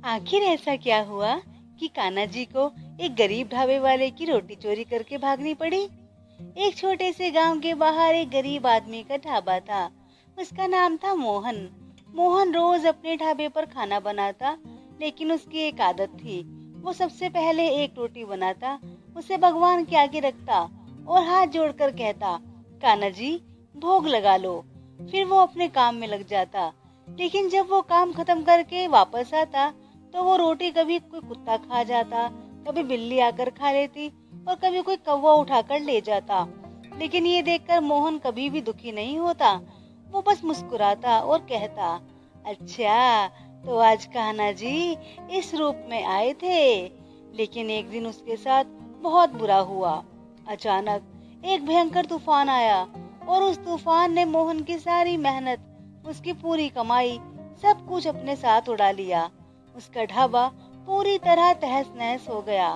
आखिर ऐसा क्या हुआ कि कान्हा जी को एक गरीब ढाबे वाले की रोटी चोरी करके भागनी पड़ी। एक छोटे से गांव के बाहर एक गरीब आदमी का ढाबा था। उसका नाम था मोहन। मोहन रोज अपने ढाबे पर खाना बनाता, लेकिन उसकी एक आदत थी। वो सबसे पहले एक रोटी बनाता, उसे भगवान के आगे रखता और हाथ जोड़कर कहता, कान्हा जी भोग लगा लो। फिर वो अपने काम में लग जाता। लेकिन जब वो काम खत्म करके वापस आता तो वो रोटी कभी कोई कुत्ता खा जाता, कभी बिल्ली आकर खा लेती और कभी कोई कौवा उठाकर ले जाता। लेकिन ये देखकर मोहन कभी भी दुखी नहीं होता। वो बस मुस्कुराता और कहता, अच्छा तो आज कान्हा जी इस रूप में आए थे। लेकिन एक दिन उसके साथ बहुत बुरा हुआ। अचानक एक भयंकर तूफान आया और उस तूफान ने मोहन की सारी मेहनत, उसकी पूरी कमाई, सब कुछ अपने साथ उड़ा लिया। उसका ढाबा पूरी तरह तहस नहस हो गया।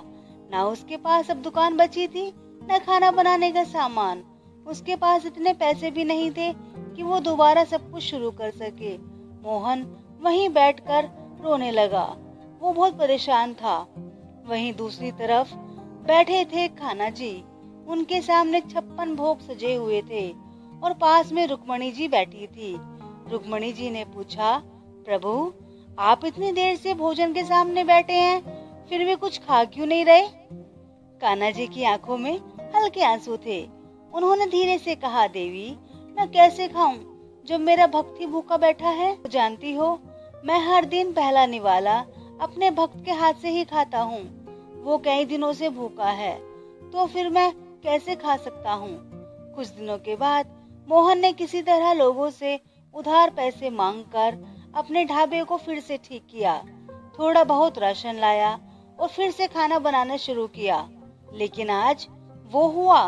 ना उसके पास अब दुकान बची थी, न खाना बनाने का सामान। उसके पास इतने पैसे भी नहीं थे कि वो दोबारा सब कुछ शुरू कर सके। मोहन वहीं बैठकर रोने लगा। वो बहुत परेशान था। वहीं दूसरी तरफ बैठे थे कान्हा जी। उनके सामने 56 भोग सजे हुए थे और पास में रुक्मणी जी बैठी थी। रुक्मणी जी ने पूछा, प्रभु आप इतनी देर से भोजन के सामने बैठे हैं, फिर भी कुछ खा क्यों नहीं रहे? कान्हा जी की आंखों में हल्के आंसू थे। उन्होंने धीरे से कहा, देवी मैं कैसे खाऊं जब मेरा भक्त ही भूखा बैठा है। तो जानती हो मैं हर दिन पहला निवाला अपने भक्त के हाथ से ही खाता हूँ। वो कई दिनों से भूखा है, तो फिर मैं कैसे खा सकता हूँ। कुछ दिनों के बाद मोहन ने किसी तरह लोगों से उधार पैसे मांगकर अपने ढाबे को फिर से ठीक किया। थोड़ा बहुत राशन लाया और फिर से खाना बनाना शुरू किया। लेकिन आज वो हुआ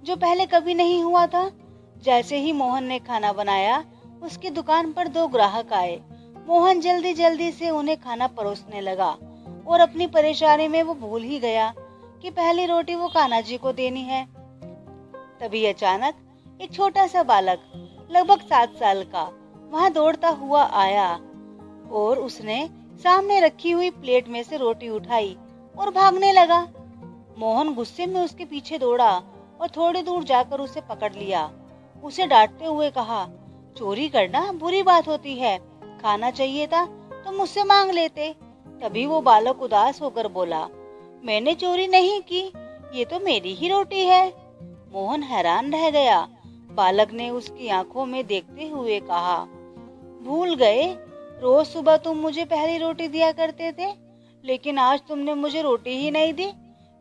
जो पहले कभी नहीं हुआ था। जैसे ही मोहन ने खाना बनाया, उसकी दुकान पर 2 ग्राहक आए। मोहन जल्दी जल्दी से उन्हें खाना परोसने लगा और अपनी परेशानी में वो भूल ही गया कि पहली रोटी वो कान्हा जी को देनी है। तभी अचानक एक छोटा सा बालक, लगभग 7 साल का, वहां दौड़ता हुआ आया और उसने सामने रखी हुई प्लेट में से रोटी उठाई और भागने लगा। मोहन गुस्से में उसके पीछे दौड़ा और थोड़ी दूर जाकर उसे पकड़ लिया। उसे डांटते हुए कहा, चोरी करना बुरी बात होती है, खाना चाहिए था तो मुझसे मांग लेते। तभी वो बालक उदास होकर बोला, मैंने चोरी नहीं की, ये तो मेरी ही रोटी है। मोहन हैरान रह गया। बालक ने उसकी आंखों में देखते हुए कहा, भूल गए, रोज सुबह तुम मुझे पहली रोटी दिया करते थे, लेकिन आज तुमने मुझे रोटी ही नहीं दी।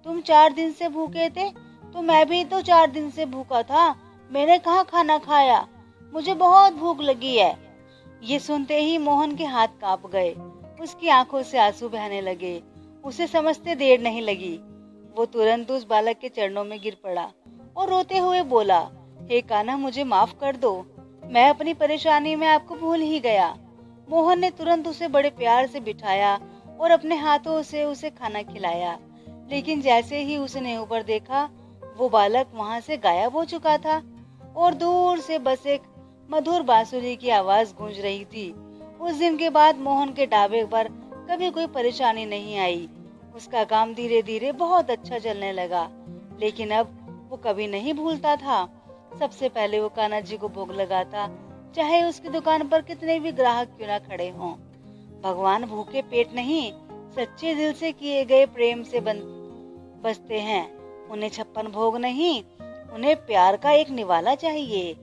तुम 4 दिन से भूखे थे, तो मैं भी तो 4 दिन से भूखा था। मैंने कहाँ खाना खाया, मुझे बहुत भूख लगी है। ये सुनते ही मोहन के हाथ कांप गए। उसकी आंखों से आंसू बहने लगे। उसे समझते देर नहीं लगी। वो तुरंत उस बालक के चरणों में गिर पड़ा और रोते हुए बोला, हे कान्हा मुझे माफ कर दो, मैं अपनी परेशानी में आपको भूल ही गया। मोहन ने तुरंत उसे बड़े प्यार से बिठाया और अपने हाथों से उसे खाना खिलाया। लेकिन जैसे ही उसने ऊपर देखा, वो बालक वहां से गायब हो चुका था और दूर से बस एक मधुर बांसुरी की आवाज गूंज रही थी। उस दिन के बाद मोहन के ढाबे पर कभी कोई परेशानी नहीं आई। उसका काम धीरे धीरे बहुत अच्छा चलने लगा। लेकिन अब वो कभी नहीं भूलता था, सबसे पहले वो कान्हा जी को भोग लगाता, चाहे उसकी दुकान पर कितने भी ग्राहक क्यों ना खड़े हों। भगवान भूखे पेट नहीं, सच्चे दिल से किए गए प्रेम से बसते हैं। उन्हें 56 भोग नहीं, उन्हें प्यार का एक निवाला चाहिए।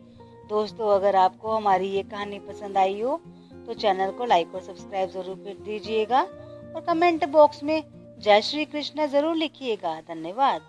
दोस्तों, अगर आपको हमारी ये कहानी पसंद आई हो तो चैनल को लाइक और सब्सक्राइब जरूर कर दीजिएगा और कमेंट बॉक्स में जय श्री कृष्ण जरूर लिखिएगा। धन्यवाद।